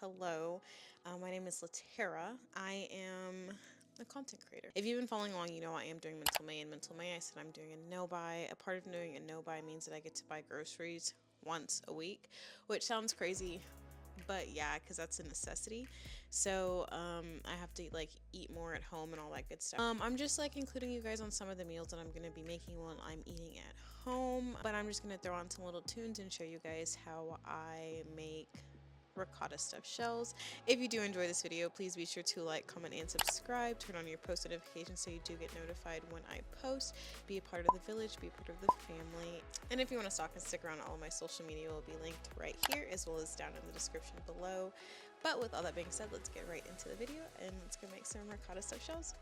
hello. My name is LaTerra. I am a content creator. If you've been following along, you know I am doing Mental May. And Mental May, I said I'm doing a no-buy. A part of doing a no-buy means that I get to buy groceries once a week, which sounds crazy, but yeah, because that's a necessity. So I have to like eat more at home and all that good stuff. I'm just like including you guys on some of the meals that I'm going to be making while I'm eating at home, but I'm just going to throw on some little tunes and show you guys how I make ricotta stuffed shells. If you do enjoy this video, please be sure to like, comment, and subscribe. Turn on your post notifications so you do get notified when I post. Be a part of the village, be a part of the family. And if you want to stalk and stick around, all of my social media will be linked right here as well as down in the description below. But with all that being said, let's get right into the video and let's go make some ricotta stuffed shells.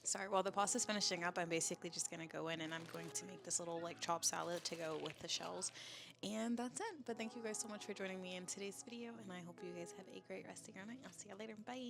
Sorry, while the pasta's finishing up, I'm basically just going to go in and I'm going to make this little like chopped salad to go with the shells. And that's it. But thank you guys so much for joining me in today's video, and I hope you guys have a great rest of your night. I'll see you later. Bye.